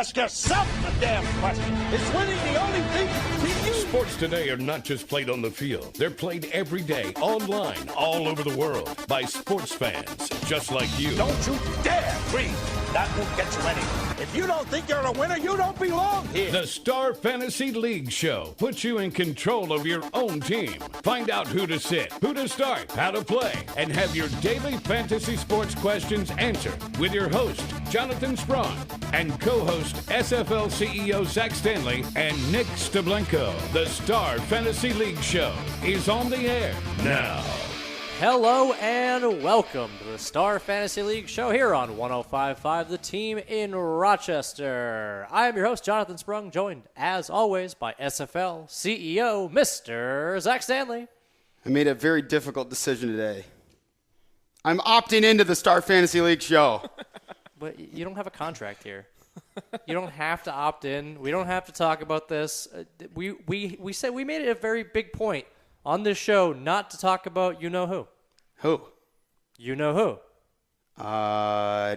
ask yourself the damn question. Is winning the only thing to you? Sports today are not just played on the field. They're played every day, online, all over the world, by sports fans just like you. Don't you dare breathe. That won't get you anywhere. If you don't think you're a winner, you don't belong here. The Star Fantasy League Show puts you in control of your own team. Find out who to sit, who to start, how to play, and have your daily fantasy sports questions answered with your host, Jonathan Sprung, and co-host SFL CEO Zach Stanley and Nick Steblenko. The Star Fantasy League Show is on the air now. Hello and welcome to the Star Fantasy League Show here on 105.5 The Team in Rochester. I am your host, Jonathan Sprung, joined as always by SFL CEO Mr. Zach Stanley. I made a very difficult decision today. I'm opting into the Star Fantasy League Show. But you don't have a contract here. You don't have to opt in. We don't have to talk about this. We said we made it a very big point on this show not to talk about you-know-who. Who? You-know-who.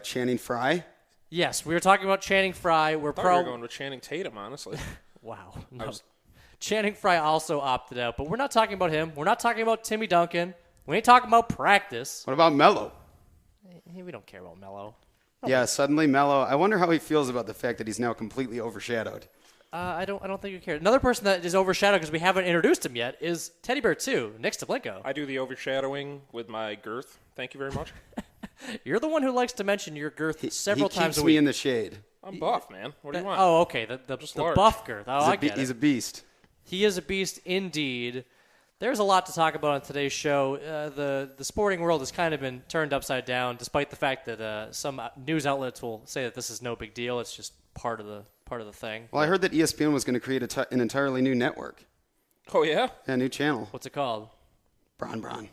Channing Frye? Yes, we were talking about Channing Frye. I thought you were going with Channing Tatum, honestly. Wow. No. Channing Frye also opted out, but we're not talking about him. We're not talking about Timmy Duncan. We ain't talking about practice. What about Melo? We don't care about Melo. Yeah, suddenly Melo. I wonder how he feels about the fact that he's now completely overshadowed. I don't think you care. Another person that is overshadowed because we haven't introduced him yet is Teddy Bear 2, Nick Steblenko. I do the overshadowing with my girth. Thank you very much. You're the one who likes to mention your girth several times a He keeps week. me in the shade. I'm buff, man. What do you want? Oh, okay. The large. buff girth. Oh, I get He's it. a beast. He is a beast indeed. There's a lot to talk about on today's show. The sporting world has kind of been turned upside down, despite the fact that some news outlets will say that this is no big deal. It's just part of the thing. Well, I heard that ESPN was going to create an entirely new network. Oh, yeah? Yeah, a new channel. What's it called? Bron.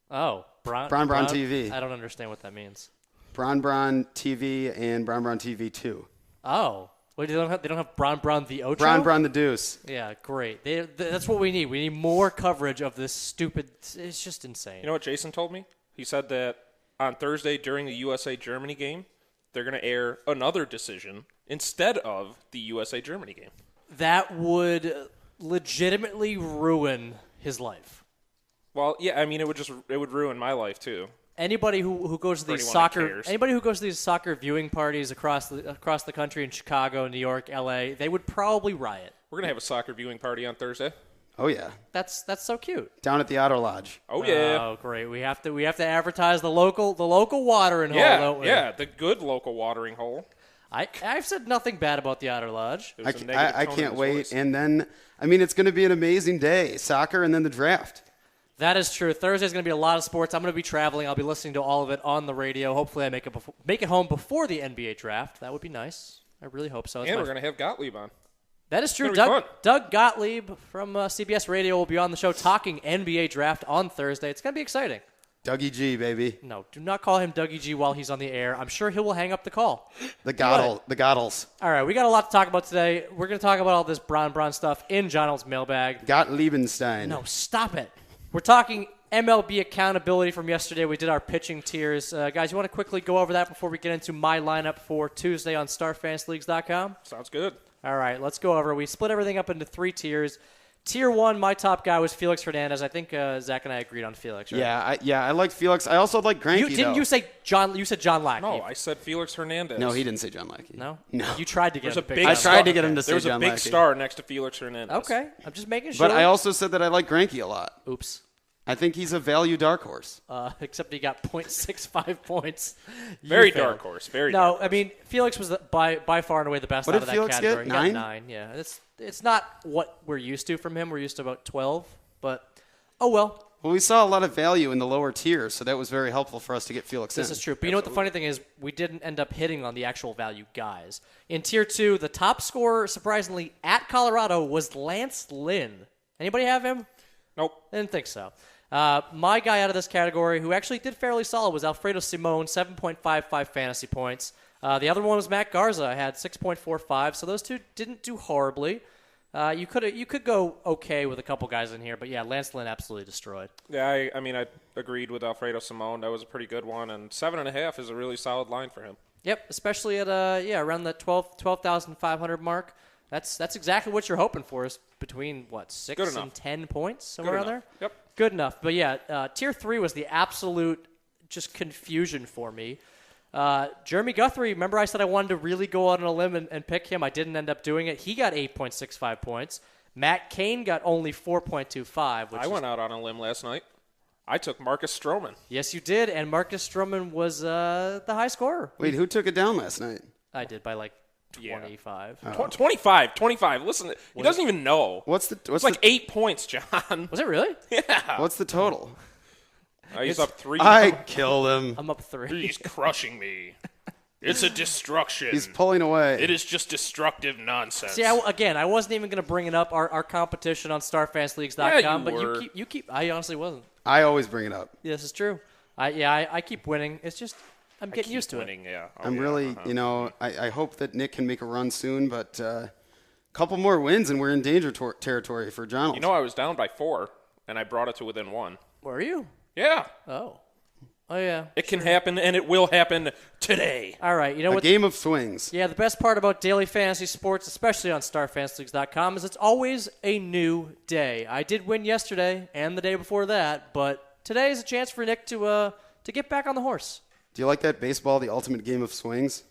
Oh, Bron TV. I don't understand what that means. Bron TV and Bron TV 2. Oh. Wait, they don't have Bron the Ocho? Bron the Deuce. Yeah, great. That's what we need. We need more coverage of this stupid. It's just insane. You know what Jason told me? He said that on Thursday during the USA-Germany game, they're going to air another decision instead of the USA-Germany game. That would legitimately ruin his life. Well, yeah, I mean, it would ruin my life, too. Anybody who goes to these soccer viewing parties across the country in Chicago, New York, LA, they would probably riot. We're going to have a soccer viewing party on Thursday. Oh, yeah. That's so cute. Down at the Auto Lodge. Oh, yeah. Oh, great. We have to advertise the local watering hole, don't we? Yeah, the good local watering hole. I've said nothing bad about the Outer Lodge. I can't wait. And then, I mean, it's going to be an amazing day. Soccer and then the draft. That is true. Thursday's going to be a lot of sports. I'm going to be traveling. I'll be listening to all of it on the radio. Hopefully I make it home before the NBA draft. That would be nice. I really hope so. And we're going to have Gottlieb on. That is true. Doug Gottlieb from CBS Radio will be on the show talking NBA draft on Thursday. It's going to be exciting. Dougie G, baby. No, do not call him Dougie G while he's on the air. I'm sure he will hang up the call. The Gottles. All right, we got a lot to talk about today. We're going to talk about all this Bron stuff in Jonathan's mailbag. Gottliebenstein. No, stop it. We're talking MLB accountability from yesterday. We did our pitching tiers. Guys, you want to quickly go over that before we get into my lineup for Tuesday on StarFantasyLeagues.com? Sounds good. All right, let's go over. We split everything up into 3 tiers. Tier 1, my top guy was Felix Hernandez. I think Zach and I agreed on Felix, right? Yeah, I like Felix. I also like Greinke, Didn't you say John? You said John Lackey. No, I said Felix Hernandez. No, he didn't say John Lackey. No? No. You tried to get him to pick I him. tried to get him to say There was John a big Lackey. star next to Felix Hernandez. Okay, I'm just making sure. But I also said that I like Greinke a lot. Oops. I think he's a value dark horse. Except he got 0.65 points. Very dark horse. Very dark horse. I mean, Felix was by far and away the best What out did of that Felix category. get? 9? He got 9, yeah. It's not what we're used to from him. We're used to about 12, but oh well. Well, we saw a lot of value in the lower tiers, so that was very helpful for us to get Felix in. This is true. But you know what the funny thing is? We didn't end up hitting on the actual value guys. In Tier 2, the top scorer, surprisingly, at Colorado was Lance Lynn. Anybody have him? Nope. I didn't think so. My guy out of this category, who actually did fairly solid, was Alfredo Simon, 7.55 fantasy points. The other one was Matt Garza, had 6.45. So those two didn't do horribly. You could go okay with a couple guys in here, but yeah, Lance Lynn absolutely destroyed. Yeah, I agreed with Alfredo Simon. That was a pretty good one, and 7.5 is a really solid line for him. Yep, especially at around the 12,500 mark. That's exactly what you're hoping for, is between 6 and 10 points, somewhere around there. Yep. Good enough. But yeah, tier 3 was the absolute just confusion for me. Jeremy Guthrie, remember I said I wanted to really go out on a limb and pick him. I didn't end up doing it. He got 8.65 points. Matt Cain got only 4.25. I went out on a limb last night. I took Marcus Stroman. Yes, you did, and Marcus Stroman was the high scorer. Wait, who took it down last night? I did by 25. 25. Listen, he doesn't even know. What's It's 8 points, John. Was it really? Yeah. What's the total? He's up 3. I killed him. I'm up 3. He's crushing me. It's a destruction. He's pulling away. It is just destructive nonsense. See, I wasn't even going to bring it up, our competition on StarFastLeagues.com, Yeah, you but were. you keep. I honestly wasn't. I always bring it up. Yeah, this is true. I keep winning. It's just I'm getting used to winning, it. Yeah. Oh, I'm yeah, really, I hope that Nick can make a run soon, but a couple more wins and we're in danger territory for John. I was down by 4, and I brought it to within 1. Were you? Yeah. Oh, yeah. It can happen, and it will happen today. All right. You know a what? game of swings. Yeah, the best part about daily fantasy sports, especially on StarFastLeagues.com, is it's always a new day. I did win yesterday and the day before that, but today is a chance for Nick to get back on the horse. Do you like that baseball, the ultimate game of swings?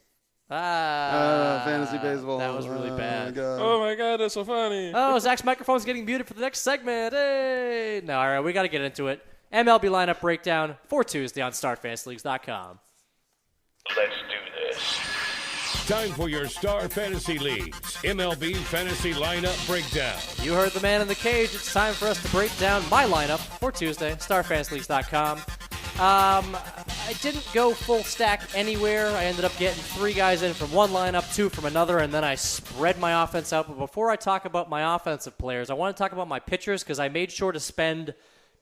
Fantasy baseball. That was really bad. Oh, my God, that's so funny. Oh, Zach's microphone's getting muted for the next segment. Hey! No, all right, we got to get into it. MLB lineup breakdown for Tuesday on StarFastLeagues.com. Let's do this. Time for your Star Fantasy Leagues MLB Fantasy Lineup Breakdown. You heard the man in the cage. It's time for us to break down my lineup for Tuesday, StarFastLeagues.com. I didn't go full stack anywhere. I ended up getting 3 guys in from one lineup, 2 from another, and then I spread my offense out. But before I talk about my offensive players, I want to talk about my pitchers because I made sure to spend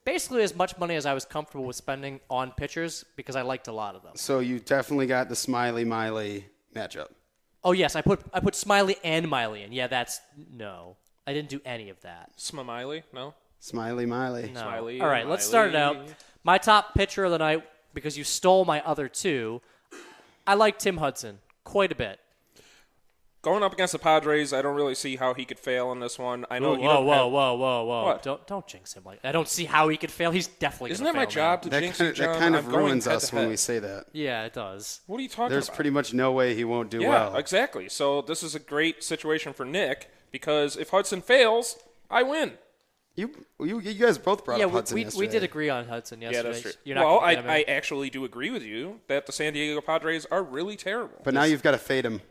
basically as much money as I was comfortable with spending on pitchers because I liked a lot of them. So you definitely got the Smiley Miley matchup. Oh, yes, I put Smiley and Miley in. Yeah, no. I didn't do any of that. Smiley? No? Smiley Miley. No. Smiley, All right, let's start it out. My top pitcher of the night, because you stole my other 2, I like Tim Hudson quite a bit. Going up against the Padres, I don't really see how he could fail in this one. I know. Whoa! What? Don't jinx him like that. I don't see how he could fail. He's definitely. Isn't gonna that my fail job now. to jinx you, John? That kind of I'm going ruins us head-to-head. when we say that. Yeah, it does. What are you talking There's about? pretty much no way he won't do Yeah, well. exactly. So this is a great situation for Nick because if Hudson fails, I win. You guys both brought up Hudson we yesterday. did agree on Hudson yesterday. Yeah, that's true. You're not Well, gonna get him in. I actually do agree with you that the San Diego Padres are really terrible. But now you've got to fade him.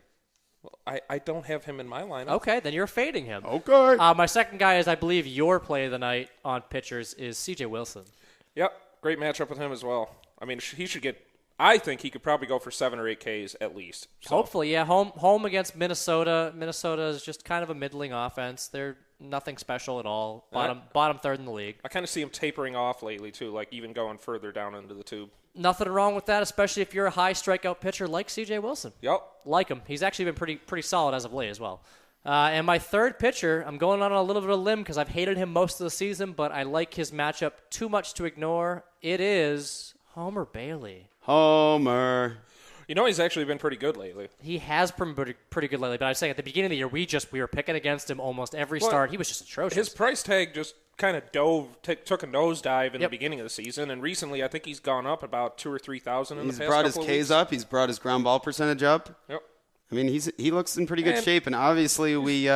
I don't have him in my lineup. Okay, then you're fading him. Okay. My second guy is, I believe, your play of the night on pitchers is C.J. Wilson. Yep, great matchup with him as well. I mean, he should get. I think he could probably go for 7 or 8 Ks at least. So. Hopefully, yeah. Home against Minnesota. Minnesota is just kind of a middling offense. They're nothing special at all. Bottom third in the league. I kind of see him tapering off lately too, like even going further down into the tube. Nothing wrong with that, especially if you're a high strikeout pitcher like C.J. Wilson. Yep. Like him. He's actually been pretty solid as of late as well. And my third pitcher, I'm going on a little bit of a limb because I've hated him most of the season, but I like his matchup too much to ignore. It is Homer Bailey. Homer. You know he's actually been pretty good lately. He has been pretty good lately, but I was saying at the beginning of the year, we were picking against him almost every start. He was just atrocious. His price tag just kind of took a nosedive in the beginning of the season, and recently I think he's gone up about 2,000 or 3,000 in the past couple of weeks. He's brought his Ks up. He's brought his ground ball percentage up. Yep. I mean, he looks in pretty good shape, and obviously we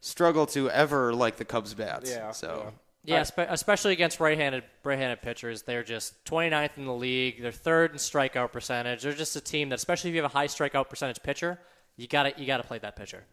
struggle to ever like the Cubs bats. Yeah. So. Yeah, especially against right-handed pitchers. They're just 29th in the league. They're third in strikeout percentage. They're just a team that, especially if you have a high strikeout percentage pitcher, you gotta play that pitcher.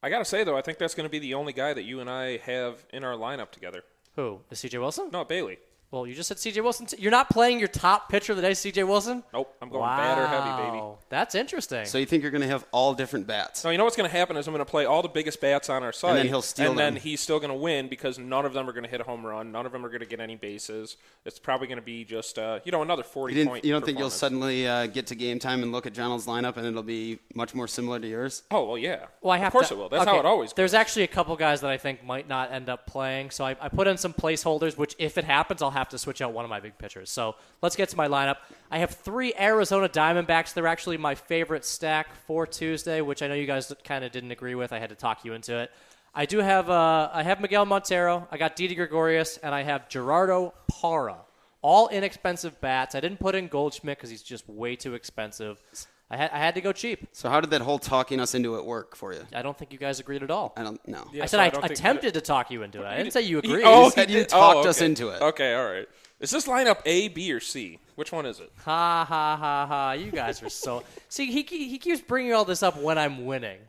I gotta say though, I think that's going to be the only guy that you and I have in our lineup together. Who? Is C.J. Wilson? No, Bailey. Well, you just said C.J. Wilson. You're not playing your top pitcher of the day, C.J. Wilson? Nope, I'm going batter heavy, baby. That's interesting. So you think you're going to have all different bats? So you know what's going to happen is I'm going to play all the biggest bats on our site. And then he'll steal and them. then he's still going to win because none of them are going to hit a home run. None of them are going to get any bases. It's probably going to be just another 40-point You don't think you'll performance. suddenly get to game time and look at Jonald's lineup and it'll be much more similar to yours? Oh, well, yeah. Well, of course it will. That's how it always goes. There's actually a couple guys that I think might not end up playing, so I put in some placeholders, which if it happens, I'll have to switch out one of my big pitchers. So let's get to my lineup. I have 3 Arizona Diamondbacks. They're actually my favorite stack for Tuesday, which I know you guys kind of didn't agree with. I had to talk you into it. I do have I have Miguel Montero. I got Didi Gregorius, and I have Gerardo Parra. All inexpensive bats. I didn't put in Goldschmidt because he's just way too expensive. I had to go cheap. So how did that whole talking us into it work for you? I don't think you guys agreed at all. I don't know. I said I attempted to talk you into it. I didn't say you agreed. You said you talked us into it. Okay, all right. Is this lineup A, B, or C? Which one is it? Ha, ha, ha, ha. You guys are so... See, he keeps bringing all this up when I'm winning.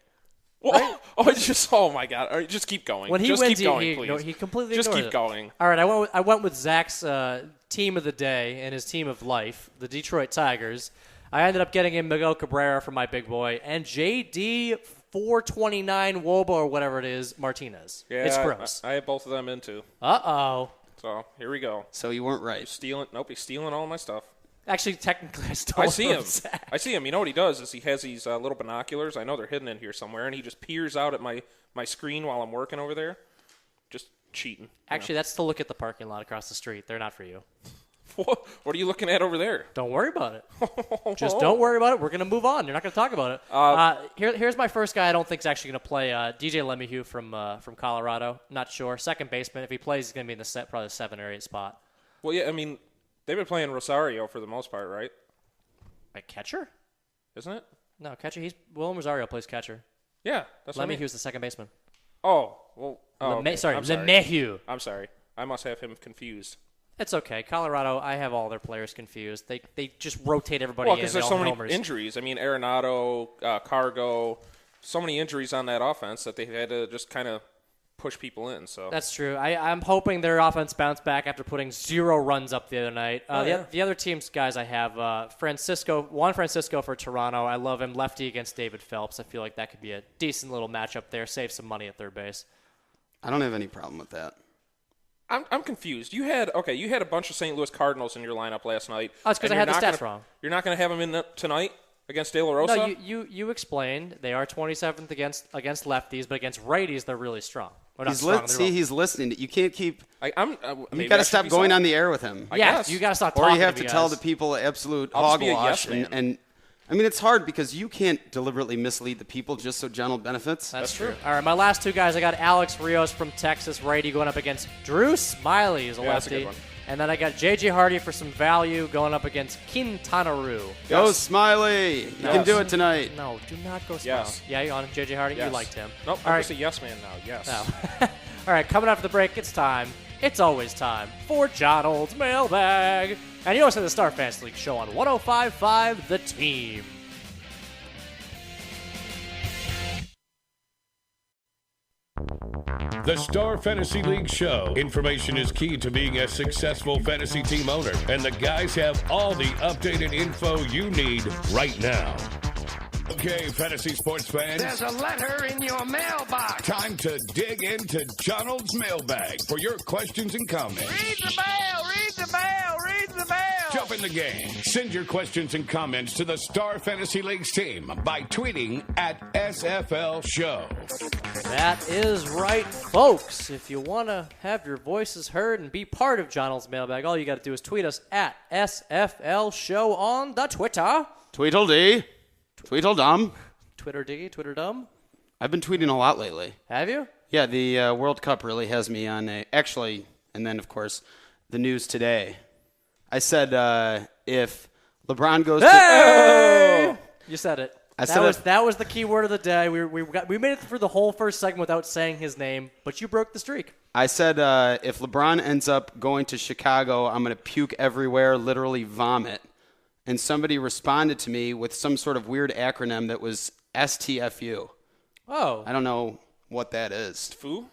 Right? Oh my God! All right, just keep going. When he just wins, keep going, please. he completely just ignores keep it. going. All right, I went with Zach's team of the day and his team of life, the Detroit Tigers. I ended up getting in Miguel Cabrera for my big boy and JD 429 Woba or whatever it is, Martinez. Yeah, it's gross. I have both of them in too. Uh-oh. So here we go. So you weren't right. He's stealing all my stuff. Actually, technically, I stole I see him. Zach. I see him. You know what he does is he has these little binoculars. I know they're hidden in here somewhere, and he just peers out at my screen while I'm working over there. Just cheating. Actually, that's to look at the parking lot across the street. They're not for you. What are you looking at over there? Don't worry about it. Just don't worry about it. We're going to move on. You're not going to talk about it. Here's my first guy I don't think is actually going to play, DJ LeMahieu from Colorado. Not sure. Second baseman. If he plays, he's going to be in probably the 7 or 8 spot. Well, yeah, I mean, they've been playing Rosario for the most part, right? A catcher? Isn't it? No, catcher. Willem Rosario plays catcher. Yeah, that's what I mean. LeMahieu's the second baseman. Oh, well. Okay. Sorry, I'm sorry. LeMahieu. I'm sorry. I must have him confused. It's okay. Colorado, I have all their players confused. They just rotate everybody Well, in. because there's so many homers. injuries. I mean, Arenado, Cargo, so many injuries on that offense that they had to just kind of push people in. So that's true. I'm hoping their offense bounced back after putting 0 runs up the other night. The other team's guys I have, Juan Francisco for Toronto. I love him. Lefty against David Phelps. I feel like that could be a decent little matchup there. Save some money at third base. I don't have any problem with that. I'm confused. You had a bunch of St. Louis Cardinals in your lineup last night. Oh, it's because I had the stats wrong. You're not going to have them in tonight against De La Rosa? No, you explained they are 27th against lefties, but against righties they're really strong. He's listening. You can't keep. You got to stop going on the air with him. Yes, you got to stop talking. Or you have to guys. tell the people absolute I'll just be a hogwash. yes man. And I mean, it's hard because you can't deliberately mislead the people just so General benefits. That's true. All right, my last 2 guys, I got Alex Rios from Texas, righty, going up against Drew Smiley, who's a lefty. That's a good one. And then I got J.J. Hardy for some value, going up against Quintana Roo. Go Smiley! You can do it tonight. No, do not go Smiley. Yes. Yeah, you on him, J.J. Hardy? Yes. You liked him. Nope, I'm just a yes man now. Yes. No. All right, coming after the break, it's time. It's always time for John Old's Mailbag. And you listen to the Star Fantasy League show on 105.5 The Team. The Star Fantasy League Show. Information is key to being a successful fantasy team owner, and the guys have all the updated info you need right now. Okay, fantasy sports fans. There's a letter in your mailbox. Time to dig into Donald's mailbag for your questions and comments. Read the mail, read the mail, read the mail. Jump in the game. Send your questions and comments to the Star Fantasy League's team by tweeting at SFL Show. That is right, folks. If you want to have your voices heard and be part of John Old's Mailbag, all you got to do is tweet us at SFL Show on the Twitter. Tweedledee. Tweedledum. Twitter dumb. I've been tweeting a lot lately. Have you? Yeah, the World Cup really has me on actually, and then, of course, the news today. I said if LeBron goes to... You said it. That was the key word of the day. We made it through the whole first segment without saying his name, but you broke the streak. I said if LeBron ends up going to Chicago, I'm going to puke everywhere, literally vomit. And somebody responded to me with some sort of weird acronym that was STFU. Oh. I don't know what that is. Stfu?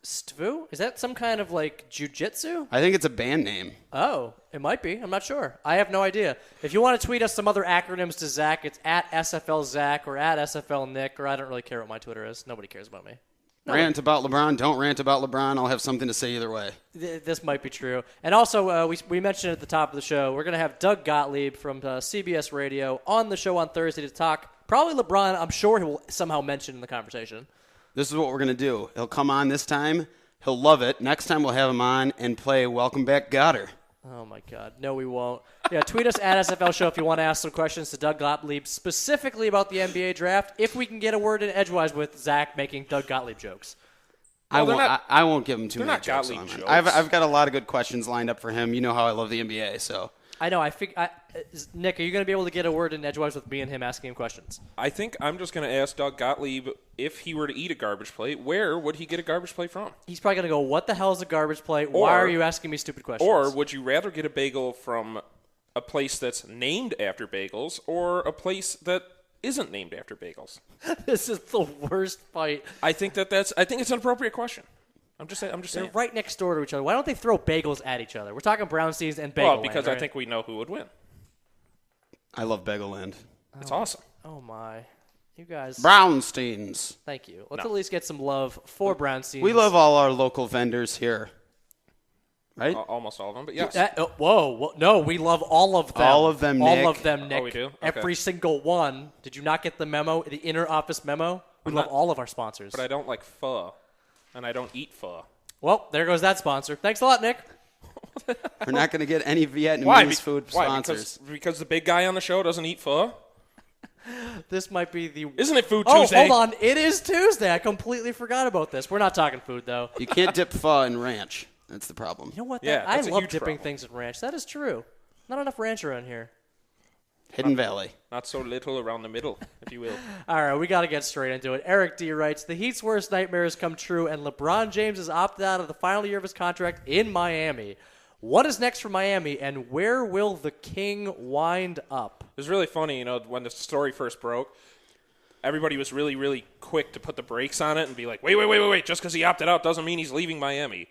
Stvu? Is that some kind of like jujitsu? I think it's a band name. Oh, it might be. I'm not sure. I have no idea. If you want to tweet us some other acronyms to Zach, it's at SFL Zach or at SFL Nick, or I don't really care what my Twitter is. Nobody cares about me. No. Rant about LeBron, don't rant about LeBron. I'll have something to say either way. This might be true. And also, we mentioned at the top of the show, we're going to have Doug Gottlieb from CBS Radio on the show on Thursday to talk. Probably LeBron, I'm sure he will somehow mention in the conversation. This is what we're going to do. He'll come on this time, He'll love it. Next time we'll have him on and play Welcome Back Goddard. Oh, my God. No, we won't. Yeah, tweet us at SFL Show if you want to ask some questions to Doug Gottlieb specifically about the NBA draft, if we can get a word in edgewise with Zach making Doug Gottlieb jokes. I won't give him too many jokes Gottlieb on it. jokes. I've got a lot of good questions lined up for him. You know how I love the NBA, so. I know. Nick, are you going to be able to get a word in edgewise with me and him asking him questions? I think I'm just going to ask Doug Gottlieb if he were to eat a garbage plate, where would he get a garbage plate from? He's probably going to go, what the hell is a garbage plate? Why are you asking me stupid questions? Or would you rather get a bagel from a place that's named after bagels or a place that isn't named after bagels? This is the worst fight. I think it's an appropriate question. I'm just saying. They're right next door to each other. Why don't they throw bagels at each other? We're talking Brownsteins and Bagel Well, because Land, right? I think we know who would win. I love Bagel Land. It's awesome. Oh, my. You guys. Brownsteins. Thank you. Let's at least get some love for Brownsteins. We love all our local vendors here. Right? Almost all of them, but yes. Whoa. No, we love all of them. All of them, Nick. All of them, Nick. Oh, we do? Okay. Every single one. Did you not get the memo, the inner office memo? We love all of our sponsors. But I don't like pho, and I don't eat pho. Well, there goes that sponsor. Thanks a lot, Nick. We're not going to get any Vietnamese food Why? sponsors. Because the big guy on the show doesn't eat pho? This might be the... Isn't it Food Oh, Tuesday? hold on. It is Tuesday. I completely forgot about this. We're not talking food, though. You can't dip pho in ranch. That's the problem. You know what? Yeah, I that's a love huge dipping problem. things in ranch. That is true. Not enough ranch around here. Hidden Valley. Not so little around the middle, if you will. All right, we got to get straight into it. Eric D. writes, the Heat's worst nightmares come true, and LeBron James has opted out of the final year of his contract in Miami. What is next for Miami, and where will the King wind up? It was really funny, when the story first broke, everybody was really, really quick to put the brakes on it and be like, wait, just because he opted out doesn't mean he's leaving Miami.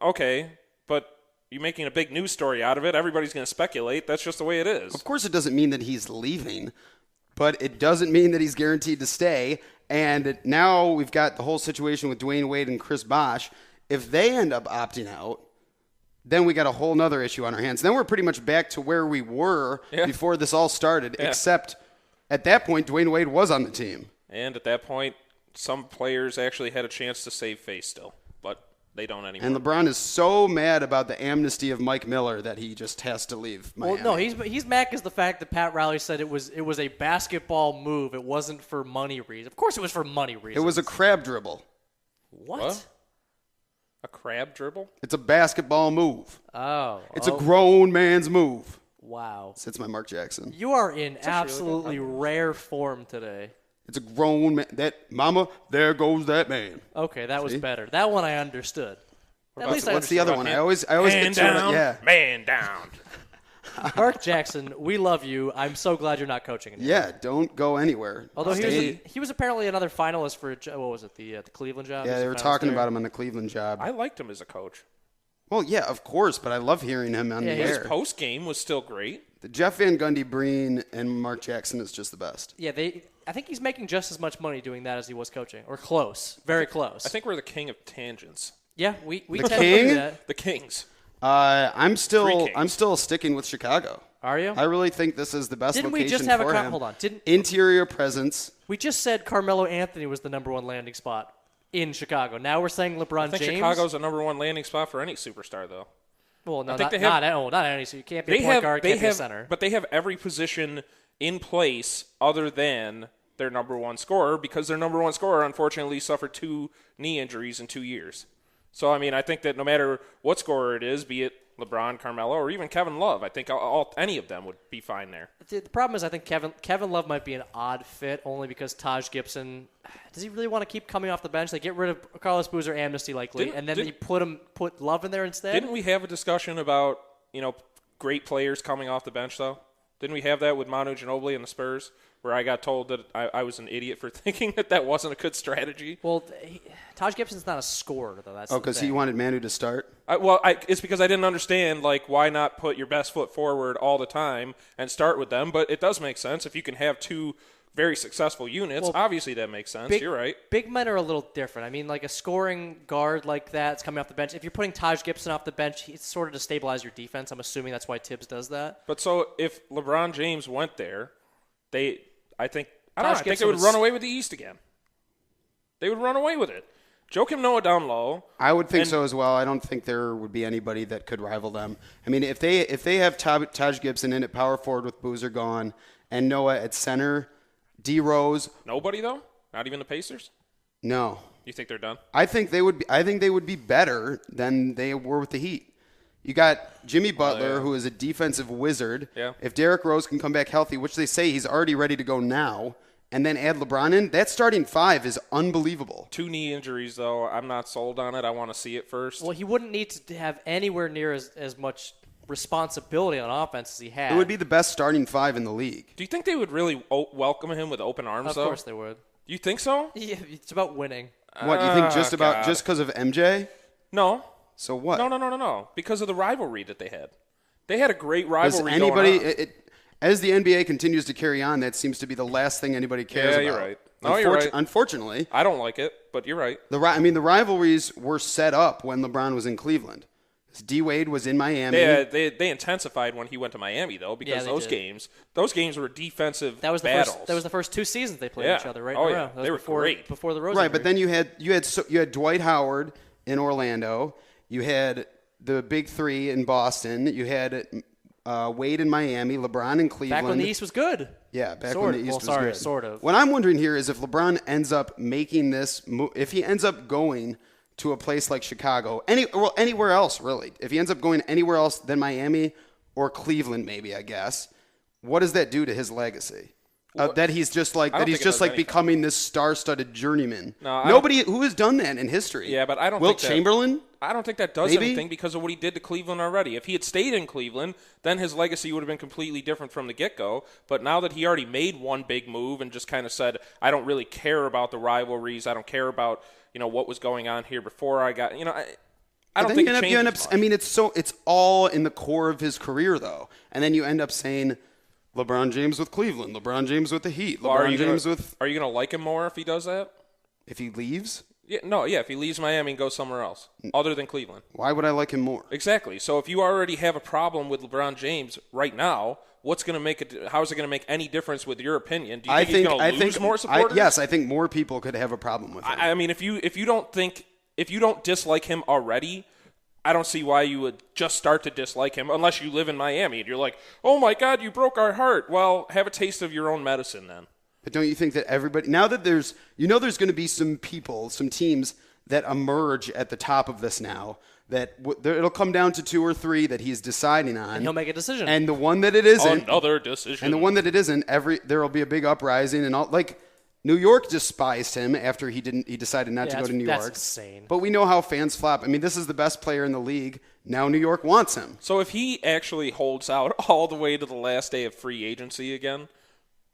Okay, but you're making a big news story out of it. Everybody's going to speculate. That's just the way it is. Of course it doesn't mean that he's leaving, but it doesn't mean that he's guaranteed to stay. And now we've got the whole situation with Dwayne Wade and Chris Bosh. If they end up opting out, then we got a whole nother issue on our hands. Then we're pretty much back to where we were before this all started, except at that point, Dwayne Wade was on the team. And at that point, some players actually had a chance to save face still, but they don't anymore. And LeBron is so mad about the amnesty of Mike Miller that he just has to leave Miami. Well, no, he's mad because the fact that Pat Riley said it was a basketball move. It wasn't for money reasons. Of course it was for money reasons. It was a crab dribble. What? A crab dribble? It's a basketball move. Oh. It's a grown man's move. Wow. It's my Mark Jackson. You are in absolutely rare form today. It's a grown man. Mama, there goes that man. Okay, that was better. That one I understood. At least I What's the understood. other one? I always Man get sort down, of, yeah. man down. Mark Jackson, we love you. I'm so glad you're not coaching anymore. Yeah, don't go anywhere. Although Stay. he was apparently another finalist for what was it, the Cleveland job? Yeah, they were talking about him on the Cleveland job. I liked him as a coach. Well, yeah, of course, but I love hearing him on the His air. post game was still great. The Jeff Van Gundy, Breen, and Mark Jackson is just the best. Yeah, I think he's making just as much money doing that as he was coaching, or close, very close. I think we're the king of tangents. Yeah, we The tend to king? do that. The Kings. I'm still Kings. sticking with Chicago. Are you? I really think this is the best Didn't location we just have for a him. hold on? Interior presence. We just said Carmelo Anthony was the number one landing spot in Chicago. Now we're saying LeBron I think James. Chicago's the number one landing spot for any superstar, though. Well, no, I think not any. So you can't be a point guard, can't be a center. But they have every position in place other than their number one scorer, because their number one scorer, unfortunately, suffered 2 knee injuries in 2 years. So, I mean, I think that no matter what scorer it is, be it LeBron, Carmelo, or even Kevin Love, I think any of them would be fine there. The problem is I think Kevin Love might be an odd fit only because Taj Gibson, does he really want to keep coming off the bench? They get rid of Carlos Boozer amnesty likely, and then they put Love in there instead? Didn't we have a discussion about, great players coming off the bench, though? Didn't we have that with Manu Ginobili and the Spurs, where I got told that I was an idiot for thinking that wasn't a good strategy? Well, Taj Gibson's not a scorer, though. That's because he wanted Manu to start? It's because I didn't understand, why not put your best foot forward all the time and start with them? But it does make sense. If you can have 2 very successful units, obviously that makes sense. You're right. Big men are a little different. I mean, like a scoring guard like that's coming off the bench. If you're putting Taj Gibson off the bench, it's sort of to stabilize your defense. I'm assuming that's why Tibbs does that. But so if LeBron James went there, I think they would run away with the East again. They would run away with it. Joakim Noah down low. I would think so as well. I don't think there would be anybody that could rival them. I mean, if they have Taj Gibson in at power forward with Boozer gone and Noah at center, D Rose. Nobody though? Not even the Pacers? No. You think they're done? I think they would be better than they were with the Heat. You got Jimmy Butler, who is a defensive wizard. Yeah. If Derrick Rose can come back healthy, which they say he's already ready to go now, and then add LeBron in, that starting five is unbelievable. 2 knee injuries, though. I'm not sold on it. I want to see it first. Well, he wouldn't need to have anywhere near as much responsibility on offense as he had. It would be the best starting five in the league. Do you think they would really welcome him with open arms, though? Of course they would. You think so? Yeah, it's about winning. What, you think just because of MJ? No. So what? No. Because of the rivalry that they had. They had a great rivalry going on. As the NBA continues to carry on, that seems to be the last thing anybody cares about. Yeah, you're right. No, you're right. Unfortunately. I don't like it, but you're right. The rivalries were set up when LeBron was in Cleveland. D-Wade was in Miami. They intensified when he went to Miami, though, because those games were defensive battles. That was the first 2 seasons they played each other, right? Oh, yeah. They were great. Before the Rose Right, injury. but then you had Dwight Howard in Orlando. You had the big three in Boston. You had Wade in Miami, LeBron in Cleveland. Back when the East was good. Yeah, when the East was good. Sort of. What I'm wondering here is if LeBron ends up making this move, if he ends up going to a place like Chicago, anywhere else really, if he ends up going anywhere else than Miami or Cleveland, maybe I guess, what does that do to his legacy? That he's just becoming this star-studded journeyman. Nobody who has done that in history. Yeah, but I don't. Wilt Chamberlain. I don't think that does anything because of what he did to Cleveland already. If he had stayed in Cleveland, then his legacy would have been completely different from the get-go. But now that he already made one big move and just kind of said, "I don't really care about the rivalries. I don't care about what was going on here before I got." I don't think it changes much. I mean, it's all in the core of his career though, and then you end up saying LeBron James with Cleveland, LeBron James with the Heat, Are you going to like him more if he does that? If he leaves? Yeah, if he leaves Miami and goes somewhere else, other than Cleveland. Why would I like him more? Exactly. So if you already have a problem with LeBron James right now, what's going to make it? How is it going to make any difference with your opinion? Do you think he's going to lose more supporters? Yes, I think more people could have a problem with him. I mean, if you don't dislike him already, I don't see why you would just start to dislike him unless you live in Miami and you're like, oh my God, you broke our heart. Well, have a taste of your own medicine then. But don't you think that everybody, now that there's going to be some people, some teams that emerge at the top of this now, that it'll come down to 2 or 3 that he's deciding on. And he'll make a decision. And the one that it isn't. Another decision. And the one that it isn't, there will be a big uprising and all. Like, New York despised him after he decided not to go to New York. That's insane. But we know how fans flop. I mean, this is the best player in the league. Now New York wants him. So if he actually holds out all the way to the last day of free agency again,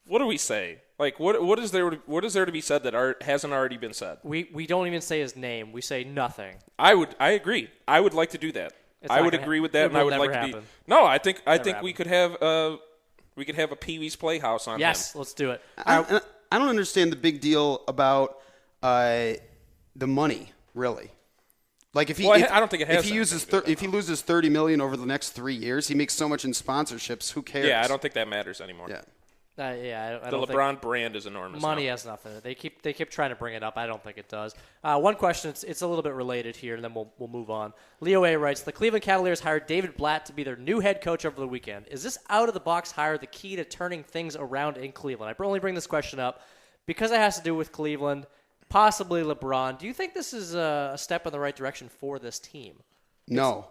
what do we say? Like, what is there to be said that hasn't already been said? We don't even say his name. We say nothing. I agree. I would like to do that. I would agree with that, and I would like to be. No, I think we could have a Pee Wee's Playhouse on. Yes, let's do it. I don't understand the big deal about the money, really. Like I don't think it has. If he loses $30 million over the next 3 years, he makes so much in sponsorships. Who cares? Yeah, I don't think that matters anymore. Yeah. I don't think LeBron brand is enormous. Money has nothing. They keep trying to bring it up. I don't think it does. One question. It's a little bit related here, and then we'll move on. Leo A writes: the Cleveland Cavaliers hired David Blatt to be their new head coach over the weekend. Is this out of the box hire the key to turning things around in Cleveland? I only bring this question up because it has to do with Cleveland, possibly LeBron. Do you think this is a step in the right direction for this team? No.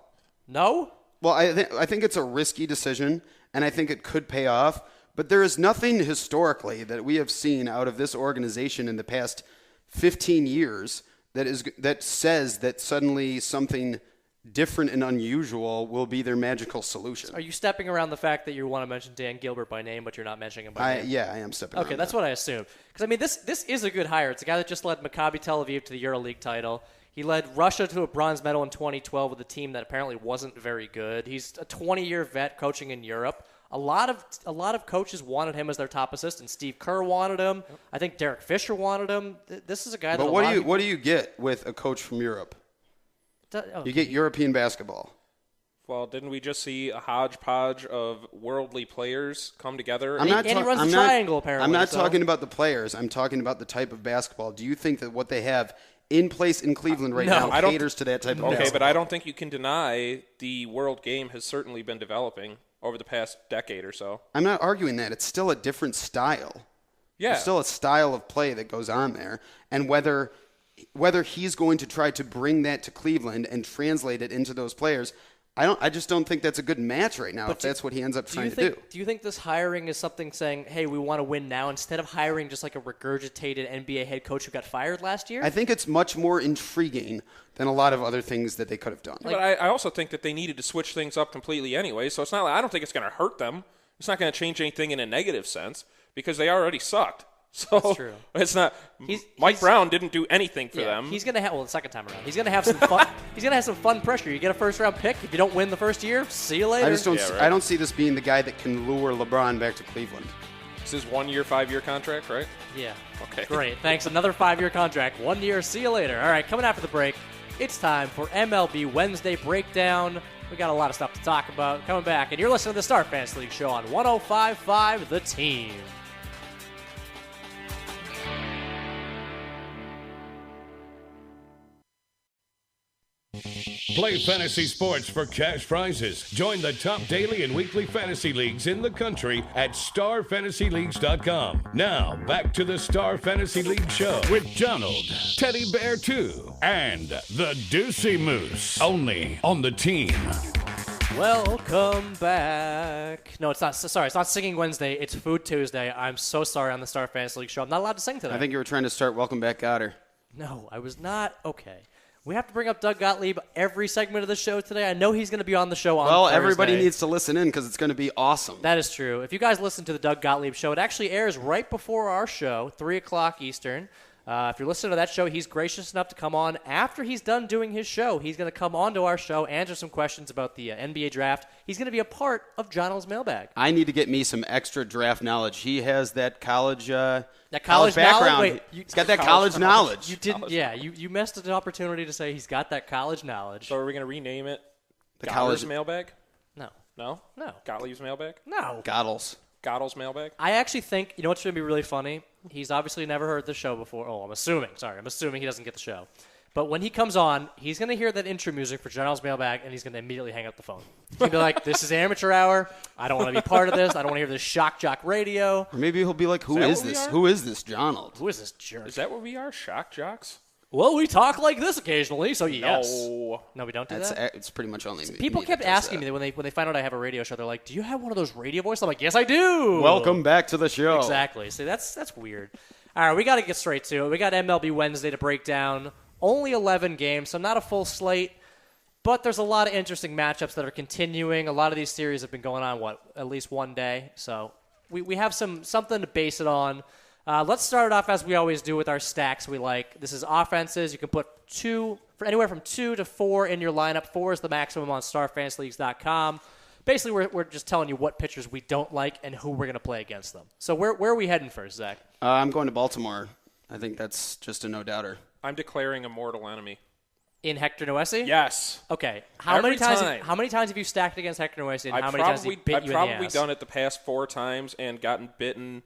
No? Well, I think it's a risky decision, and I think it could pay off. But there is nothing historically that we have seen out of this organization in the past 15 years that says that suddenly something different and unusual will be their magical solution. Are you stepping around the fact that you want to mention Dan Gilbert by name, but you're not mentioning him by name? Yeah, I am stepping around. Okay, that's what I assumed. Because, I mean, this is a good hire. It's a guy that just led Maccabi Tel Aviv to the EuroLeague title. He led Russia to a bronze medal in 2012 with a team that apparently wasn't very good. He's a 20-year vet coaching in Europe. A lot of coaches wanted him as their top assistant. Steve Kerr wanted him. I think Derek Fisher wanted him. This is a guy that. But what do you get with a coach from Europe? You get European basketball. Well, didn't we just see a hodgepodge of worldly players come together? And he runs the triangle, apparently. I'm not talking about the players. I'm talking about the type of basketball. Do you think that what they have in place in Cleveland right now caters to that type of basketball. But I don't think you can deny the world game has certainly been developing over the past decade or so. I'm not arguing that. It's still a different style. Yeah. There's still a style of play that goes on there. And whether he's going to try to bring that to Cleveland and translate it into those players, I just don't think that's a good match right now if that's what he ends up trying to do. Do you think this hiring is something saying, hey, we want to win now, instead of hiring just like a regurgitated NBA head coach who got fired last year? I think it's much more intriguing than a lot of other things that they could have done. But I also think that they needed to switch things up completely anyway, so it's not like, I don't think it's going to hurt them. It's not going to change anything in a negative sense because they already sucked. So That's true. It's not. Mike Brown didn't do anything for them. He's gonna have the second time around. He's gonna have some fun. He's gonna have some fun pressure. You get a first round pick. If you don't win the first year, see you later. I just don't. I don't see this being the guy that can lure LeBron back to Cleveland. This is 1 year, 5 year contract, right? Yeah. Okay. Great. Thanks. Another 5-year contract. 1 year. See you later. All right. Coming after the break, it's time for MLB Wednesday Breakdown. We got a lot of stuff to talk about. Coming back, and you're listening to the Star Fantasy League Show on 105.5 The Team. Play fantasy sports for cash prizes. Join the top daily and weekly fantasy leagues in the country at starfantasyleagues.com. Now, back to the Star Fantasy League Show with Donald, Teddy Bear 2, and the Deucey Moose. Only on the Team. Welcome back. No, it's not. Sorry, it's not Singing Wednesday. It's Food Tuesday. I'm so sorry on the Star Fantasy League Show. I'm not allowed to sing today. I think you were trying to start Welcome Back, Goddard. No, I was not. Okay. We have to bring up Doug Gottlieb every segment of the show today. I know he's going to be on the show on Thursday. Everybody needs to listen in because it's going to be awesome. That is true. If you guys listen to the Doug Gottlieb show, it actually airs right before our show, 3 o'clock Eastern. If you're listening to that show, he's gracious enough to come on after he's done doing his show. He's going to come on to our show, answer some questions about the NBA draft. He's going to be a part of John's mailbag. I need to get me some extra draft knowledge. He has that college college background. Wait, he's got that college knowledge. You didn't. Yeah, you missed an opportunity to say he's got that college knowledge. So are we going to rename it the Goddard's college mailbag? No. No? No. Gottlieb's mailbag? No. Goddle's mailbag? I actually think, you know what's going to be really funny? He's obviously never heard the show before. Oh, I'm assuming he doesn't get the show. But when he comes on, he's going to hear that intro music for General's mailbag, and he's going to immediately hang up the phone. He's going to be like, this is amateur hour. I don't want to be part of this. I don't want to hear this shock jock radio. Or maybe he'll be like, who is this? Who is this Donald? Who is this jerk? Is that what we are? Shock jocks? Well, we talk like this occasionally, so yes. No, we don't do that? It's pretty much only me. People kept asking me when they find out I have a radio show, they're like, do you have one of those radio voices? I'm like, yes, I do. Welcome back to the show. Exactly. See, that's weird. All right, we got to get straight to it. We got MLB Wednesday to break down. Only 11 games, so not a full slate, but there's a lot of interesting matchups that are continuing. A lot of these series have been going on, at least one day. So we have something to base it on. Let's start it off as we always do with our stacks we like. This is offenses. You can put anywhere from 2 to 4 in your lineup. 4 is the maximum on starfantasyleagues.com. Basically, we're just telling you what pitchers we don't like and who we're going to play against them. So where are we heading first, Zach? I'm going to Baltimore. I think that's just a no-doubter. I'm declaring a mortal enemy. In Hector Noesi? Yes. Okay. How many times have you stacked against Hector Noesi, and how many times has he bit you in the ass? I've probably done it the past 4 times and gotten bitten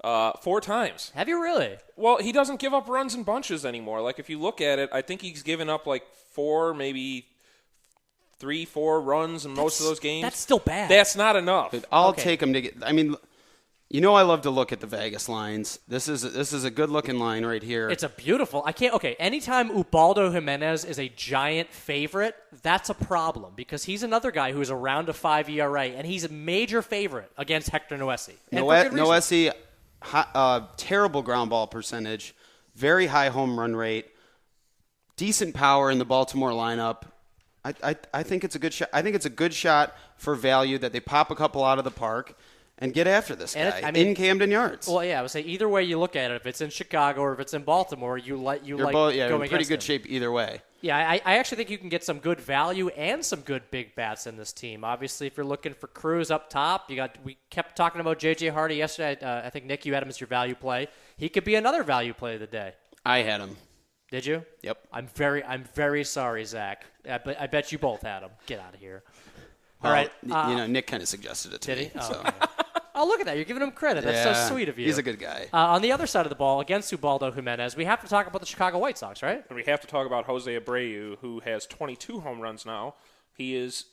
4 times. Have you really? Well, he doesn't give up runs in bunches anymore. Like, if you look at it, I think he's given up like 4, maybe 3, 4 runs in most of those games. That's still bad. That's not enough. I'll take him to get. I mean, you know, I love to look at the Vegas lines. This is a good looking line right here. It's a beautiful. Anytime Ubaldo Jimenez is a giant favorite, that's a problem because he's another guy who's around a 5 ERA and he's a major favorite against Hector Noesi. Noesi, terrible ground ball percentage, very high home run rate, decent power in the Baltimore lineup. I think it's a good shot. I think it's a good shot for value that they pop a couple out of the park and get after this guy in Camden Yards. Well, yeah, I would say either way you look at it, if it's in Chicago or if it's in Baltimore, you're both, going in pretty good them. shape either way. Yeah, I actually think you can get some good value and some good big bats in this team. Obviously, if you're looking for Cruz up top, we kept talking about J.J. Hardy yesterday. I think, Nick, you had him as your value play. He could be another value play of the day. I had him. Did you? Yep. I'm very sorry, Zach. I bet you both had him. Get out of here. Well, Nick kind of suggested it to me. Did he? Oh, so. okay. Oh, look at that. You're giving him credit. That's so sweet of you. He's a good guy. On the other side of the ball, against Ubaldo Jimenez, we have to talk about the Chicago White Sox, right? And we have to talk about Jose Abreu, who has 22 home runs now. He is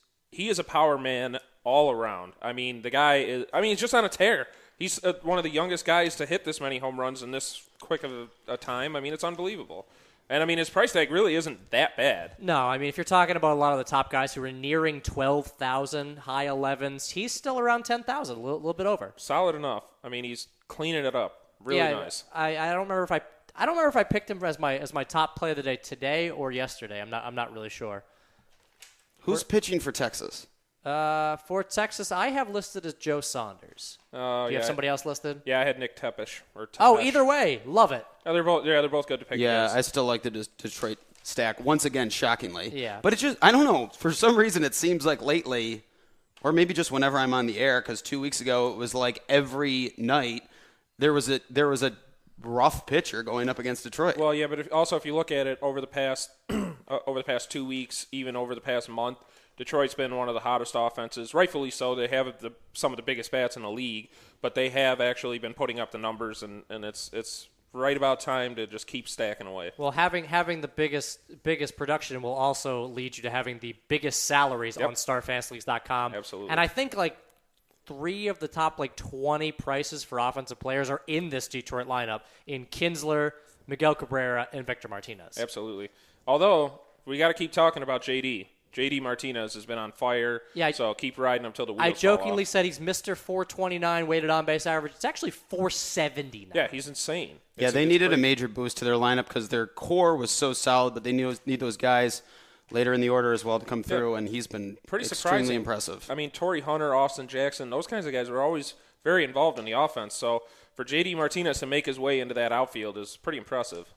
a power man all around. I mean, the guy is. I mean, he's just on a tear. He's one of the youngest guys to hit this many home runs in this quick of a time. I mean, it's unbelievable. And, I mean, his price tag really isn't that bad. No, I mean, if you're talking about a lot of the top guys who are nearing 12,000, high 11s, he's still around 10,000, a little bit over. Solid enough. I mean, he's cleaning it up. Really nice. I don't remember if I picked him as my top play of the day today or yesterday. I'm not really sure. Who's pitching for Texas? For Texas, I have listed as Joe Saunders. Do you have somebody else listed? Yeah, I had Nick Tepesh. Either way, love it. They're both good to pick. Yeah, against. I still like the Detroit stack once again, shockingly. Yeah, but it's just I don't know. For some reason, it seems like lately, or maybe just whenever I'm on the air, because 2 weeks ago it was like every night there was a rough pitcher going up against Detroit. Well, yeah, but if you look at it over the past 2 weeks, even over the past month. Detroit's been one of the hottest offenses, rightfully so. They have some of the biggest bats in the league, but they have actually been putting up the numbers, and it's right about time to just keep stacking away. Well, having the biggest production will also lead you to having the biggest salaries on StarFantasyLeagues.com. Absolutely. And I think 3 of the top 20 prices for offensive players are in this Detroit lineup in Kinsler, Miguel Cabrera, and Victor Martinez. Absolutely. Although we got to keep talking about JD. JD Martinez has been on fire, so keep riding him till the wheels I jokingly fall off. said he's Mr. 429 weighted on base average. It's actually 470 now. Yeah, he's insane. They needed a major boost to their lineup because their core was so solid, but they need those guys later in the order as well to come through, and he's been pretty extremely impressive. I mean, Torrey Hunter, Austin Jackson, those kinds of guys were always very involved in the offense. So for JD Martinez to make his way into that outfield is pretty impressive.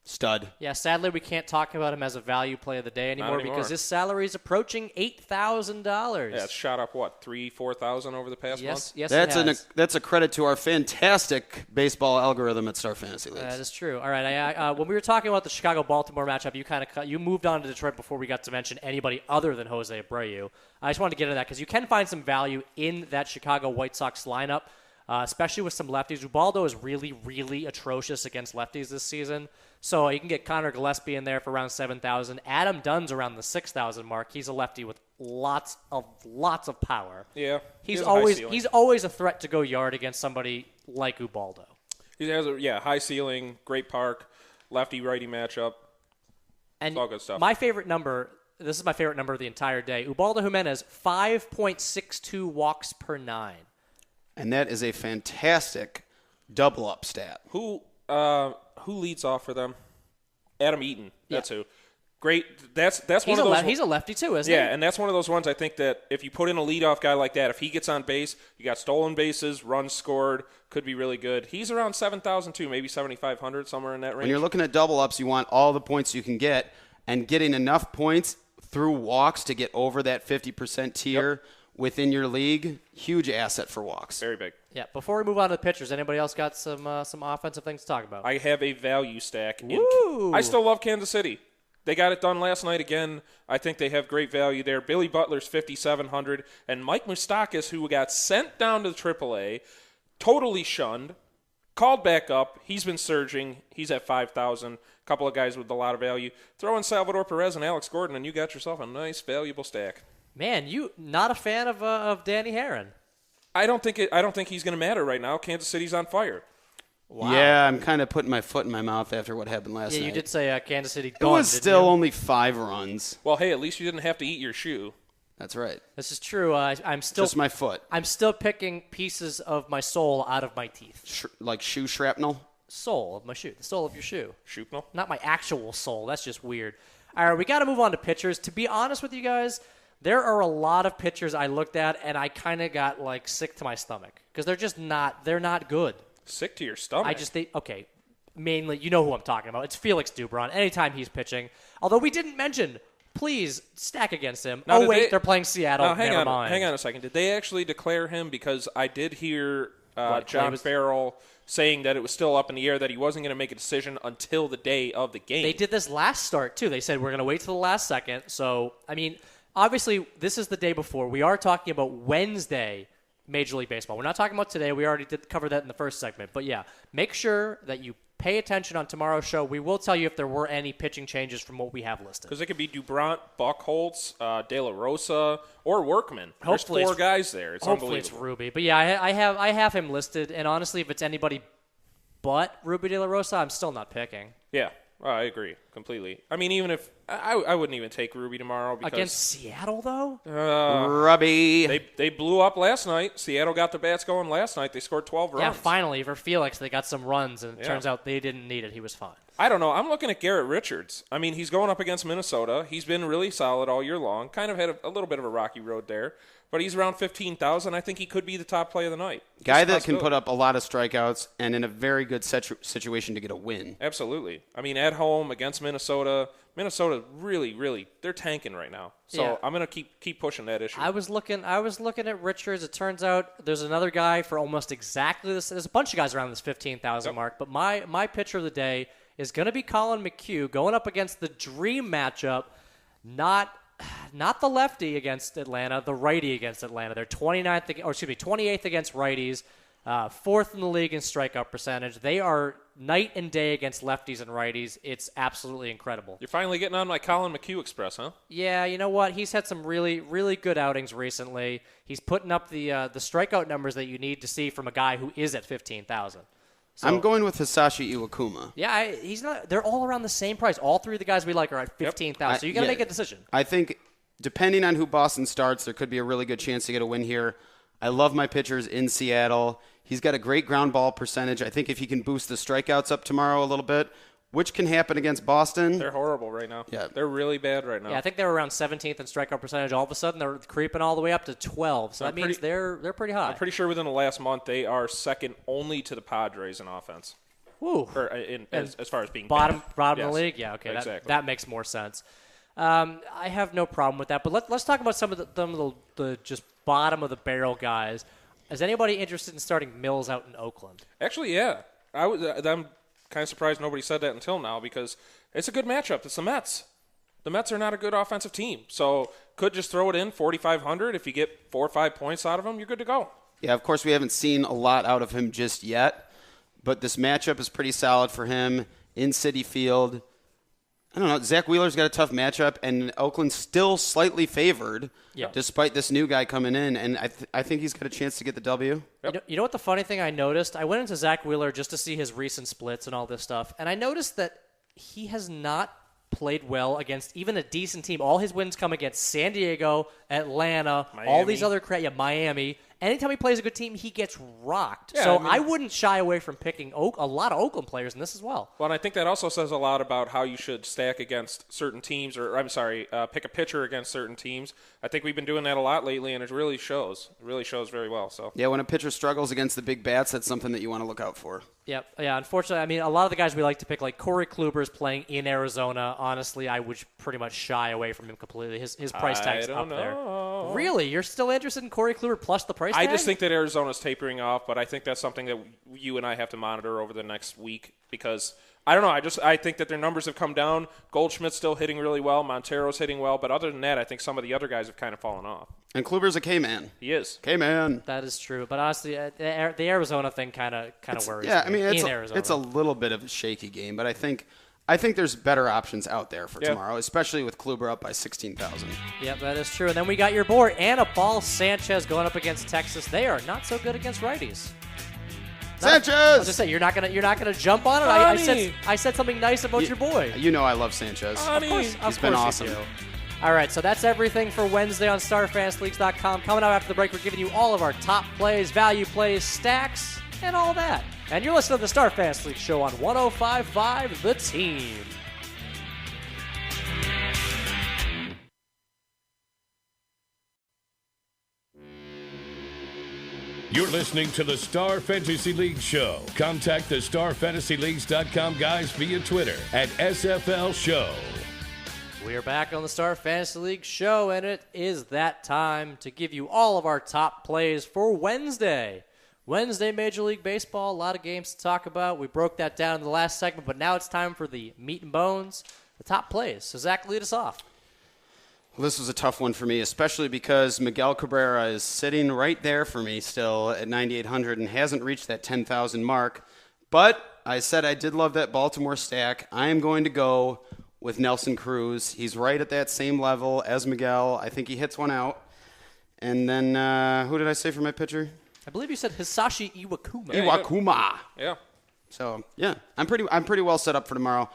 Stud. Yeah, sadly we can't talk about him as a value play of the day anymore because his salary is approaching $8,000. Yeah, it's shot up, 4,000 over the past month? Yes, that's a credit to our fantastic baseball algorithm at Star Fantasy Leagues. That is true. All right, when we were talking about the Chicago-Baltimore matchup, you moved on to Detroit before we got to mention anybody other than Jose Abreu. I just wanted to get into that because you can find some value in that Chicago White Sox lineup, especially with some lefties. Ubaldo is really, really atrocious against lefties this season. So you can get Connor Gillespie in there for around 7,000. Adam Dunn's around the 6,000 mark. He's a lefty with lots of power. Yeah, he's always a threat to go yard against somebody like Ubaldo. He has a high ceiling, great park, lefty righty matchup. And it's all good stuff. My favorite number. This is my favorite number of the entire day. Ubaldo Jimenez 5.62 walks per 9. And that is a fantastic double up stat. Who leads off for them? Adam Eaton. That's who. Great. That's one of those. He's a lefty too, isn't he? Yeah, and that's one of those ones I think that if you put in a leadoff guy like that, if he gets on base, you got stolen bases, runs scored, could be really good. He's around 7,000 too, maybe 7,500, somewhere in that range. When you're looking at double ups, you want all the points you can get, and getting enough points through walks to get over that 50% tier within your league, huge asset for walks. Very big. Yeah. Before we move on to the pitchers, anybody else got some offensive things to talk about? I have a value stack. Woo! I still love Kansas City. They got it done last night again. I think they have great value there. Billy Butler's 5,700, and Mike Moustakas, who got sent down to the AAA, totally shunned, called back up. He's been surging. He's at 5,000. A couple of guys with a lot of value. Throw in Salvador Perez and Alex Gordon, and you got yourself a nice, valuable stack. Man, you not a fan of Danny Herron? I don't think he's going to matter right now. Kansas City's on fire. Wow. Yeah, I'm kind of putting my foot in my mouth after what happened last night. Yeah, you did say Kansas City. It was still only 5 runs. Well, hey, at least you didn't have to eat your shoe. That's right. This is true. I'm still just my foot. I'm still picking pieces of my sole out of my teeth. Like shoe shrapnel. Sole of my shoe. The sole of your shoe. Shrapnel? Not my actual sole. That's just weird. All right, we got to move on to pitchers. To be honest with you guys, there are a lot of pitchers I looked at and I kind of got sick to my stomach because they're not good. Sick to your stomach? Okay, mainly, you know who I'm talking about. It's Felix Dubron. Anytime he's pitching. Although we didn't mention, please stack against him. Now, they're playing Seattle. Never mind. Hang on a second. Did they actually declare him? Because I did hear John Farrell saying that it was still up in the air, that he wasn't going to make a decision until the day of the game. They did this last start, too. They said, we're going to wait till the last second. So, I mean, obviously, this is the day before. We are talking about Wednesday Major League Baseball. We're not talking about today. We already did cover that in the first segment. But, yeah, make sure that you pay attention on tomorrow's show. We will tell you if there were any pitching changes from what we have listed. Because it could be Dubront, Buchholz, De La Rosa, or Workman. Hopefully There's 4 guys there. It's hopefully it's unbelievable. Ruby. But, yeah, I have him listed. And, honestly, if it's anybody but Ruby De La Rosa, I'm still not picking. Yeah, I agree completely. I mean, even if I wouldn't even take Ruby tomorrow because Against Seattle, though? Rubby. they blew up last night. Seattle got the bats going last night. They scored 12 runs. Yeah, finally, for Felix, they got some runs, and it Yeah. turns out they didn't need it. He was fine. I don't know. I'm looking at Garrett Richards. I mean, he's going up against Minnesota. He's been really solid all year long. Kind of had a little bit of a rocky road there. But he's around 15,000. I think he could be the top play of the night. Guy that can put up a lot of strikeouts and in a very good situation to get a win. Absolutely. I mean, at home against Minnesota. Minnesota really, they're tanking right now. So Yeah. I'm going to keep pushing that issue. I was looking at Richards. It turns out there's another guy for almost exactly this. There's a bunch of guys around this 15,000 mark. But my pitcher of the day is going to be Colin McHugh going up against the dream matchup, not the lefty against Atlanta, the righty against Atlanta. They're 28th against righties, 4th in the league in strikeout percentage. They are night and day against lefties and righties. It's absolutely incredible. You're finally getting on my Colin McHugh express, huh? Yeah, you know what? He's had some really, really good outings recently. He's putting up the strikeout numbers that you need to see from a guy who is at 15,000. So, I'm going with Hisashi Iwakuma. Yeah, he's not. They're all around the same price. All 3 of the guys we like are at 15,000. So you got to make a decision. I think depending on who Boston starts, there could be a really good chance to get a win here. I love my pitchers in Seattle. He's got a great ground ball percentage. I think if he can boost the strikeouts up tomorrow a little bit, which can happen against Boston. They're horrible right now. Yeah. They're really bad right now. Yeah, I think they were around 17th in strikeout percentage. All of a sudden, they're creeping all the way up to 12. So that means they're pretty high. I'm pretty sure within the last month they are second only to the Padres in offense. Woo. Or as far as being bottom bad. of the Yes. league? Yeah, okay. Exactly. That makes more sense. I have no problem with that. But let's talk about some of the just bottom of the barrel guys. Is anybody interested in starting Mills out in Oakland? Actually, yeah. I'm kind of surprised nobody said that until now because it's a good matchup. It's the Mets. The Mets are not a good offensive team. So could just throw it in 4,500. If you get 4 or 5 points out of them, you're good to go. Yeah, of course we haven't seen a lot out of him just yet, but this matchup is pretty solid for him in Citi Field. I don't know. Zach Wheeler's got a tough matchup, and Oakland's still slightly favored despite this new guy coming in, and I think he's got a chance to get the W. Yep. You know what the funny thing I noticed? I went into Zach Wheeler just to see his recent splits and all this stuff, and I noticed that he has not played well against even a decent team. All his wins come against San Diego, Atlanta, all these other Miami. Anytime he plays a good team, he gets rocked. Yeah, so I mean, I wouldn't shy away from picking a lot of Oakland players in this as well. Well, and I think that also says a lot about how you should stack against certain teams, pick a pitcher against certain teams. I think we've been doing that a lot lately, and it really shows. It really shows very well. So Yeah, when a pitcher struggles against the big bats, that's something that you want to look out for. Yep. Yeah, unfortunately, I mean, a lot of the guys we like to pick, like Corey Kluber's playing in Arizona. Honestly, I would pretty much shy away from him completely. His price tag's up there. Really? You're still interested in Corey Kluber plus the price tag? I just think that Arizona's tapering off, but I think that's something that you and I have to monitor over the next week because I don't know. I think that their numbers have come down. Goldschmidt's still hitting really well. Montero's hitting well, but other than that, I think some of the other guys have kind of fallen off. And Kluber's a K-man. He is. K-man. That is true, but honestly, the Arizona thing kind of worries me. Yeah, I mean, Arizona. it's a little bit of a shaky game, but I think there's better options out there for tomorrow, especially with Kluber up by 16,000. Yep, that is true. And then we got your boy Anibal Sanchez going up against Texas. They are not so good against righties. Sanchez! I was just saying, you're not gonna jump on it. I said something nice about your boy. You know I love Sanchez. Of course, He's been awesome. You do. All right, so that's everything for Wednesday on StarFastLeagues.com. Coming up after the break, we're giving you all of our top plays, value plays, stacks, and all that. And you're listening to the Star Fast League Show on 105.5 The Team. You're listening to the Star Fantasy League Show. Contact the StarFantasyLeagues.com guys via Twitter at SFL Show. We are back on the Star Fantasy League Show, and it is that time to give you all of our top plays for Wednesday. Wednesday, Major League Baseball, a lot of games to talk about. We broke that down in the last segment, but now it's time for the meat and bones, the top plays. So, Zach, lead us off. Well, this was a tough one for me, especially because Miguel Cabrera is sitting right there for me still at 9,800 and hasn't reached that 10,000 mark. But I said I did love that Baltimore stack. I am going to go with Nelson Cruz. He's right at that same level as Miguel. I think he hits one out. And then who did I say for my pitcher? I believe you said Hisashi Iwakuma. Iwakuma. Yeah. So, yeah, I'm pretty well set up for tomorrow.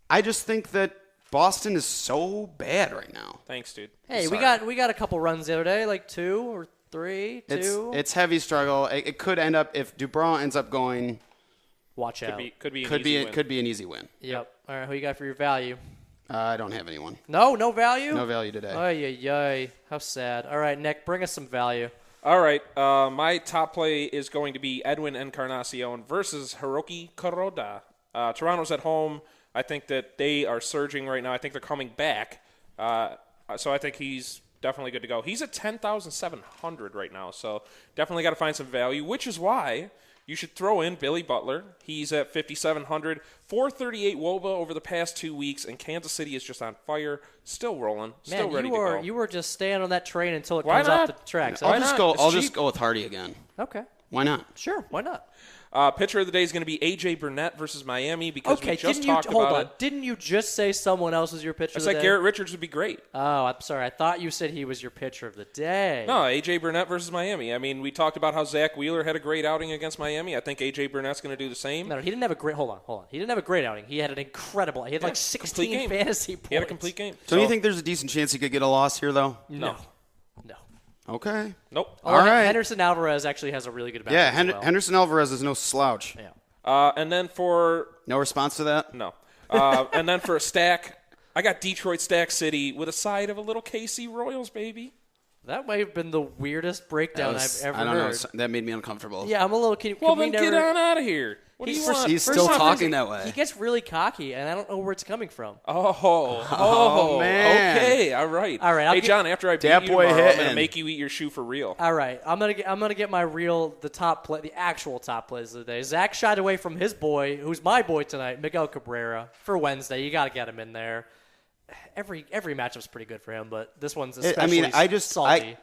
I just think that Boston is so bad right now. Thanks, dude. Hey, Sorry. we got a couple runs the other day, like 2 or 3, 2. It's heavy struggle. It could end up, if Dubron ends up going, Watch out. Could be an easy win. Yep. All right, who you got for your value? I don't have anyone. No value? No value today. Ay. How sad. All right, Nick, bring us some value. All right, my top play is going to be Edwin Encarnacion versus Hiroki Kuroda. Toronto's at home. I think that they are surging right now. I think they're coming back. So I think he's definitely good to go. He's at 10,700 right now, so definitely got to find some value, which is why you should throw in Billy Butler. He's at 5,700. 438 WOBA over the past 2 weeks, and Kansas City is just on fire, still rolling, still ready to go. You were just staying on that train until it Why comes not? off the tracks. I'll It's just cheap. go with Hardy again. Okay. Why not? Sure, why not? Pitcher of the day is going to be A.J. Burnett versus Miami because Okay, we just talked hold about on. it. Didn't you just say someone else was your pitcher I of the said day? Garrett Richards would be great. Oh, I'm sorry. I thought you said he was your pitcher of the day. No, A.J. Burnett versus Miami. I mean, we talked about how Zach Wheeler had a great outing against Miami. I think A.J. Burnett's going to do the same. No, he didn't have a great. Hold on. He didn't have a great outing. He had an incredible. He had like 16 fantasy points. He had a complete game. Don't you think there's a decent chance he could get a loss here, though? No. Okay. Nope. All right. Henderson Alvarez actually has a really good batting. Yeah, as well. Henderson Alvarez is no slouch. Yeah. And then for No response to that? no, and then for a stack, I got Detroit Stack City with a side of a little KC Royals, baby. That may have been the weirdest breakdown I've ever I don't heard. know. That made me uncomfortable. Yeah, I'm a little. Can Well, we then never, get on out of here. What do you want? He's First still off, talking that way. He gets really cocky, and I don't know where it's coming from. Oh, man. Okay, all right. All right, I'll Hey, get- John, after I beat Dat you boy tomorrow, I'm hitting. gonna make you eat your shoe for real. All right, I'm gonna get my the actual top plays of the day. Zach shied away from his boy, who's my boy tonight, Miguel Cabrera, for Wednesday. You got to get him in there. Every matchup's pretty good for him, but this one's especially salty.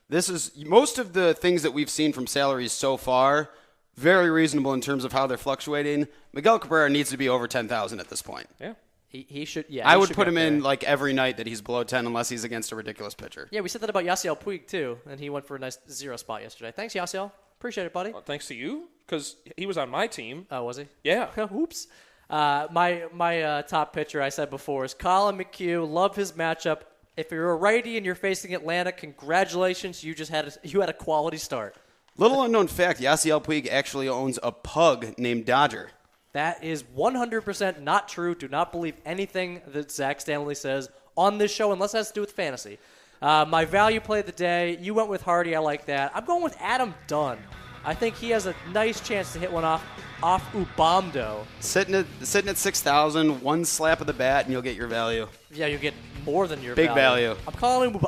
This is most of the things that we've seen from salaries so far. Very reasonable in terms of how they're fluctuating. Miguel Cabrera needs to be over 10,000 at this point. Yeah. He should. Yeah, I he would should put be him up in there. like every night that he's below 10 unless he's against a ridiculous pitcher. Yeah, we said that about Yasiel Puig too, and he went for a nice 0 spot yesterday. Thanks, Yasiel. Appreciate it, buddy. Well, thanks to you, because he was on my team. Oh, was he? Yeah. Oops. My top pitcher I said before is Colin McHugh. Love his matchup. If you're a righty and you're facing Atlanta, congratulations. You had a quality start. Little unknown fact, Yasiel Puig actually owns a pug named Dodger. That is 100% not true. Do not believe anything that Zach Stanley says on this show unless it has to do with fantasy. My value play of the day, you went with Hardy. I like that. I'm going with Adam Dunn. I think he has a nice chance to hit one off Ubamdo. Sitting at 6,000, one slap of the bat, and you'll get your value. Yeah, you get more than your Big value. I'm calling him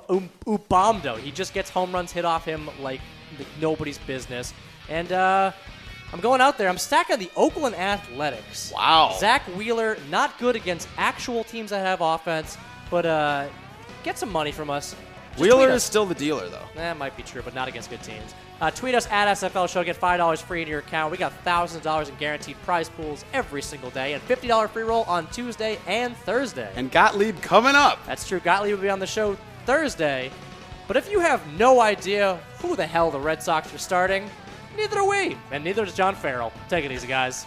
Ubamdo. He just gets home runs hit off him like nobody's business. And I'm going out there. I'm stacking the Oakland Athletics. Wow. Zach Wheeler, not good against actual teams that have offense, but get some money from us. Just Wheeler tweet is us. still the dealer, though. That might be true, but not against good teams. Tweet us at SFL Show. Get $5 free into your account. We got thousands of dollars in guaranteed prize pools every single day, and $50 free roll on Tuesday and Thursday. And Gottlieb coming up. That's true. Gottlieb will be on the show Thursday. But if you have no idea who the hell the Red Sox are starting, neither do we, and neither does John Farrell. Take it easy, guys.